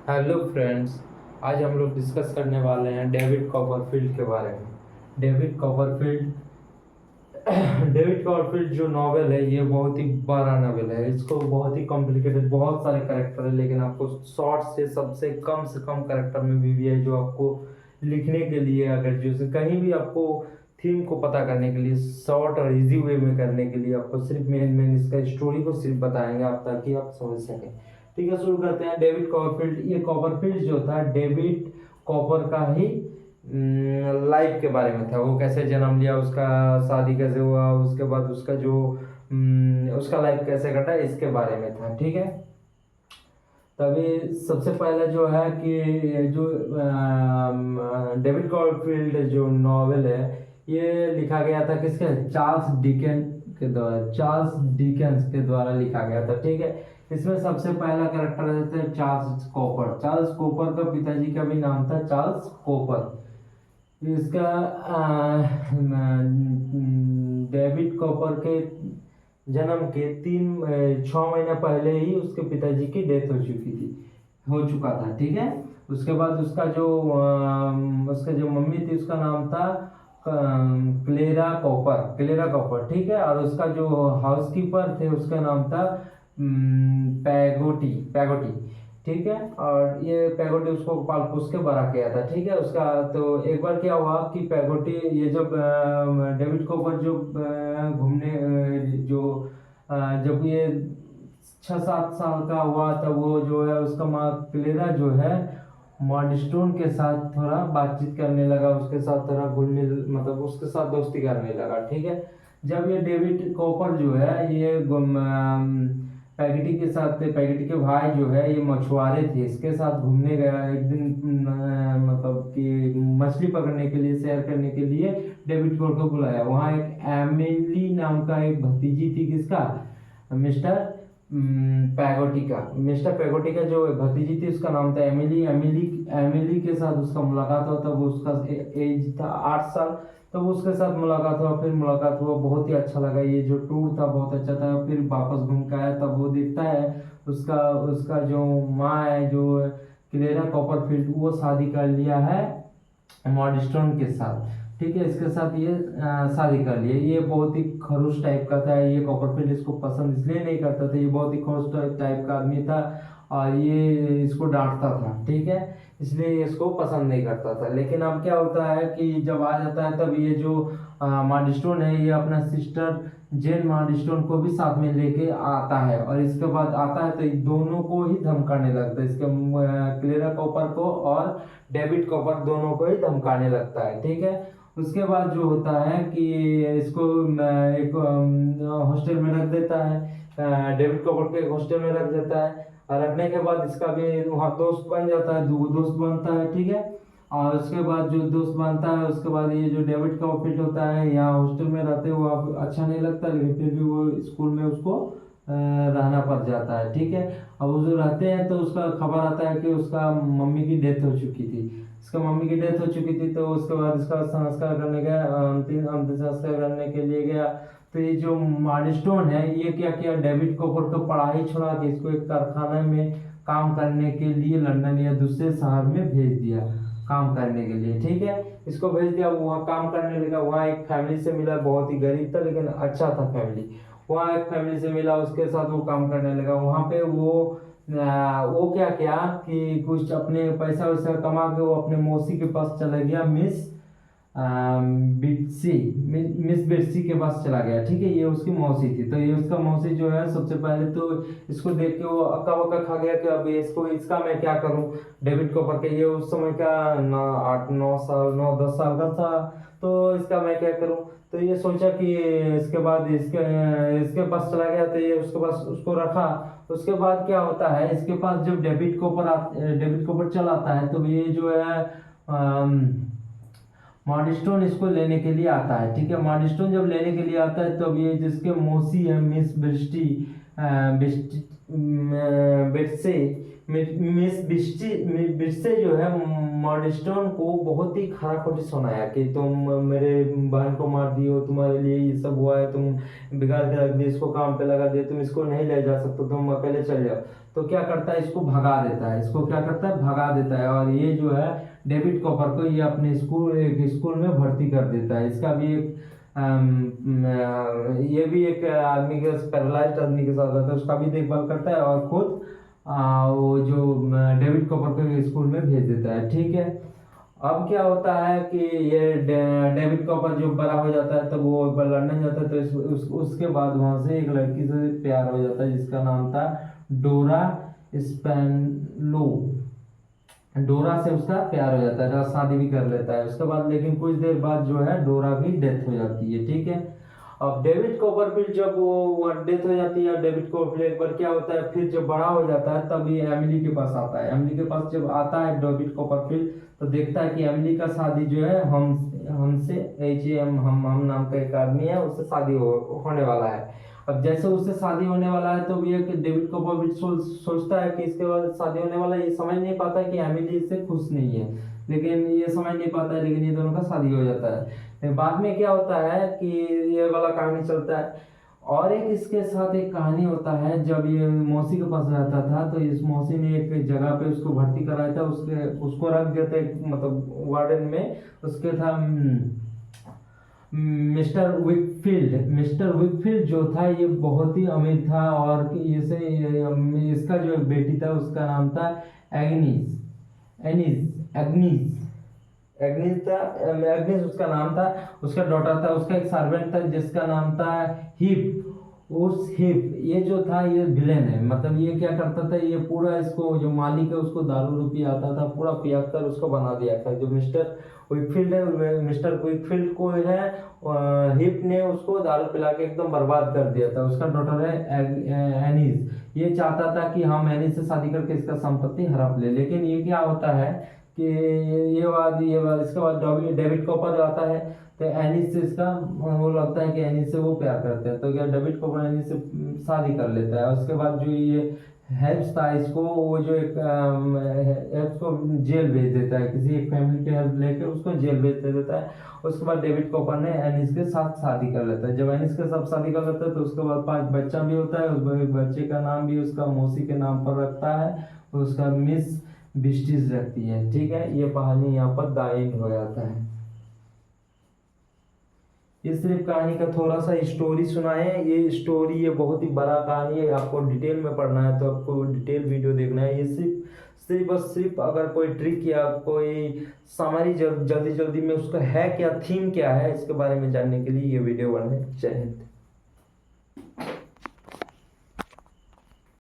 Hello friends. आज हम लोग डिस्कस करने वाले हैं डेविड कॉपरफील्ड के बारे में। डेविड कॉपरफील्ड डेविड कॉपरफील्ड जो नॉवेल है ये बहुत ही बड़ा नॉवेल है। इसको बहुत ही कॉम्प्लिकेटेड, बहुत सारे करेक्टर है, लेकिन आपको शॉर्ट से कम करेक्टर में भी है जो आपको लिखने के लिए, अगर जैसे कहीं भी आपको थीम को पता करने के लिए, शॉर्ट और इजी वे में करने के लिए आपको सिर्फ मेन इसका स्टोरी को सिर्फ बताएंगे आप, ताकि आप समझ सकें। ठीक है, शुरू करते हैं। डेविड कॉपरफील्ड, ये कॉपरफील्ड जो था डेविड कॉपर का ही लाइफ के बारे में था। वो कैसे जन्म लिया, उसका शादी कैसे हुआ, उसके बाद उसका जो उसका लाइफ कैसे कटा, इसके बारे में था। ठीक है, तभी सबसे पहले जो है कि जो डेविड कॉपरफील्ड जो नॉवेल है ये लिखा गया था किसके, चार्ल्स डिकेंस के द्वारा लिखा गया था। ठीक है, इसमें सबसे पहला करेक्टर है चार्ल्स कॉपर। चार्ल्स कॉपर का पिताजी का भी नाम था चार्ल्स कॉपर। इसका डेविड कॉपर के जन्म के 6 महीने पहले ही उसके पिताजी की डेथ हो चुका था। ठीक है, उसके बाद उसका जो मम्मी थी उसका नाम था क्लेरा कॉपर। ठीक है, और उसका जो हाउसकीपर थे उसका नाम था पैगोटी पैगोटी। ठीक है, और ये पैगोटी उसको पाल पोस के बड़ा किया था। ठीक है, उसका तो एक बार क्या हुआ कि पैगोटी ये जब डेविड कॉपर जो घूमने जो जब ये 6-7 साल का हुआ तब वो जो है उसका माँ क्लेरा जो है मॉडस्टोन के साथ थोड़ा बातचीत करने लगा, उसके साथ थोड़ा घुल मिल, मतलब उसके साथ दोस्ती करने लगा। ठीक है, जब ये डेविड कॉपर जो है ये पैगटी के भाई जो है ये मछुआरे थे, इसके साथ घूमने गया एक दिन, मतलब कि मछली पकड़ने के लिए, सैर करने के लिए डेविड कॉपर को बुलाया। वहाँ एक एमिली नाम का एक भतीजी थी, किसका, मिस्टर पैगोटी का जो भतीजी थी उसका नाम था एमिली। एमिली के साथ उसका मुलाकात हुआ, तब उसका एज था 8 साल। तब उसके साथ मुलाकात हुआ, फिर मुलाकात हुआ, बहुत ही अच्छा लगा। ये जो टूर था बहुत अच्छा था। फिर वापस घूम के आया, तब वो देखता है उसका उसका जो माँ है, जो क्लेरा कॉपरफील्ड, वो शादी कर लिया है मॉडस्टोन के साथ। ठीक है, इसके साथ ये शादी कर लिए। ये बहुत ही खड़ूस टाइप का था। ये कॉपरफील्ड इसको पसंद इसलिए नहीं करता था, ये बहुत ही खड़ूस टाइप का आदमी था और ये इसको डांटता था। ठीक है, इसलिए ये इसको पसंद नहीं करता था। लेकिन अब क्या होता है कि जब आ जाता है तब ये जो मॉडस्टोन है ये अपना सिस्टर जेन मॉडस्टोन को भी साथ में लेके आता है, और इसके बाद आता है तो दोनों को ही धमकाने लगता है, इसके क्लेरा कॉपर को और डेविड कॉपर दोनों को ही धमकाने लगता है। ठीक है, उसके बाद जो होता है कि इसको एक हॉस्टल में रख देता है, डेविड कॉपर को एक हॉस्टल में रख देता है, और रखने के बाद इसका भी वहाँ दोस्त बन जाता है, दो दोस्त बनता है। ठीक है, और उसके बाद जो दोस्त बनता है उसके बाद ये जो डेविड का फिट होता है, यहाँ हॉस्टल में रहते हुए अब अच्छा नहीं लगता, लेकिन फिर भी वो स्कूल में उसको रहना पड़ जाता है। ठीक है, अब वो जो रहते हैं तो उसका खबर आता है कि उसका मम्मी की डेथ हो चुकी थी। इसका मम्मी की डेथ हो चुकी थी, तो उसके बाद इसका संस्कार करने गया, अंतिम अंतिम संस्कार करने के लिए गया। तो ये जो माइलस्टोन है ये क्या किया, डेविड कॉपर को पढ़ाई छोड़ा के इसको एक कारखाने में काम करने के लिए लंदन या दूसरे शहर में भेज दिया काम करने के लिए। ठीक है, इसको भेज दिया, वहाँ काम करने लगा। वहाँ एक फैमिली से मिला, बहुत ही गरीब था लेकिन अच्छा था फैमिली। वहाँ एक फैमिली से मिला, उसके साथ वो काम करने लगा। वहाँ पे वो क्या किया कि कुछ अपने पैसा वैसा कमा के वो अपने मौसी के पास चला गया, बिट्सी मिस बिट्सी के पास चला गया। ठीक है, ये उसकी मौसी थी। तो ये उसका मौसी जो है सबसे पहले तो इसको देख के वो अक्का बक्का खा गया कि अब इसको इसका मैं क्या करूं। डेविड कॉपर के ये उस समय का 8-9 साल 9-10 साल का था, तो इसका मैं क्या करूं। तो ये सोचा कि इसके बाद इसके इसके पास चला गया, तो ये उसके पास उसको रखा। उसके बाद क्या होता है, इसके पास जब डेविड कॉपर चला आता है तो ये जो है मॉडस्टोन इसको लेने के लिए आता है। ठीक है, मॉडस्टोन जब लेने के लिए आता है तब ये जिसके मौसी है मिस बिस्टी बिट्से मिस बिस्टी बिट्से जो है मॉडस्टोन को बहुत ही खरा खोटी सुनाया कि तुम मेरे बहन को मार दियो, तुम्हारे लिए ये सब हुआ है, तुम बिगाड़ के रख दिए, इसको काम पे लगा दिए, तुम इसको नहीं ले जा सकते, तुम अकेले चले जाओ। तो क्या करता है, इसको भगा देता है, इसको क्या करता है, भगा देता है। और ये जो है डेविड कॉपर को ये अपने एक स्कूल में भर्ती कर देता है। इसका भी एक ये भी एक आदमी के पैरालाइज्ड आदमी के साथ रहता है, उसका भी देखभाल करता है और खुद वो जो डेविड कॉपर को स्कूल में भेज देता है। ठीक है, अब क्या होता है कि ये डेविड कॉपर जो बड़ा हो जाता है, तो वो एक बार लंदन जाता है, तो उसके बाद वहां से एक लड़की से प्यार हो जाता है जिसका नाम था डोरा स्पैनलो। डोरा से उसका प्यार हो जाता है, शादी भी कर लेता है उसके बाद। लेकिन कुछ देर बाद जो है डोरा की डेथ हो जाती है। ठीक है, अब डेविड कॉपरफील्ड जब वो डेथ हो जाती है, डेविड कॉपरफील्ड एक बार क्या होता है, फिर जब बड़ा हो जाता है तब ये एमिली के पास आता है। एमिली के पास जब आता है डेविड कॉपरफील्ड, तो देखता है कि एमिली का शादी जो है हमसे हम नाम का एक आदमी है, उससे शादी होने वाला है। अब जैसे उससे शादी होने वाला है तो ये डेविड कॉपरफील्ड सोचता है कि इसके बाद शादी होने वाला है। ये समझ नहीं पाता है कि एमिली इससे खुश नहीं है, लेकिन ये समझ नहीं पाता है, लेकिन ये दोनों का शादी हो जाता है। बाद में क्या होता है कि ये वाला कहानी चलता है। और एक इसके साथ एक कहानी होता है, जब ये मौसी के पास रहता था, तो इस मौसी ने एक जगह पे उसको भर्ती कराया था, उसको रख देते मतलब वार्डन में। उसके था मिस्टर विकफील्ड जो था ये बहुत ही अमीर था, और इसे इसका जो बेटी था उसका नाम था एग्निस था। एग्निस उसका नाम था, उसका डॉटर था। उसका एक सर्वेंट था जिसका नाम था हिप। ये जो था ये विलेन है, मतलब ये क्या करता था, ये पूरा इसको जो मालिक है उसको दारू रूपी आता था, पूरा पिया कर उसको बना दिया था। जो मिस्टर विकफील्ड है, मिस्टर विकफील्ड को है हिप ने उसको दारू पिला के एकदम बर्बाद कर दिया था। उसका डॉटर है एनिस। ये चाहता था कि हम एनिस से शादी करके इसका संपत्ति हड़प ले। लेकिन ये क्या होता है कि ये बात इसके बाद डेविड कॉपर आता है, तो एनिस से इसका वो लगता है कि एनिस से वो प्यार करते हैं, तो क्या डेविड कॉपर एनिस से शादी कर लेता है। उसके बाद जो ये हेल्प्स था इसको, वो जो एक हेल्प्स को जेल भेज देता है, किसी एक फैमिली के हेल्प लेके उसको जेल भेज देता है। उसके बाद डेविड कॉपर ने एनिस के साथ शादी कर लेता है। जब एनिस के साथ शादी कर लेता है तो उसके बाद 5 बच्चा भी होता है। उस एक बच्चे का नाम भी उसका मौसी के नाम पर रखता है, उसका मिस बिस्टिस रखती है। ठीक है, ये कहानी यहाँ पर द एंड हो जाता है। ये सिर्फ कहानी का थोड़ा सा स्टोरी सुना है। ये स्टोरी ये बहुत ही बड़ा कहानी है, आपको डिटेल में पढ़ना है तो आपको डिटेल वीडियो देखना है। ये सिर्फ अगर कोई ट्रिक या कोई समरी जल्दी में उसका है क्या, थीम क्या है, इसके बारे में जानने के लिए ये वीडियो बने। जय हिंद।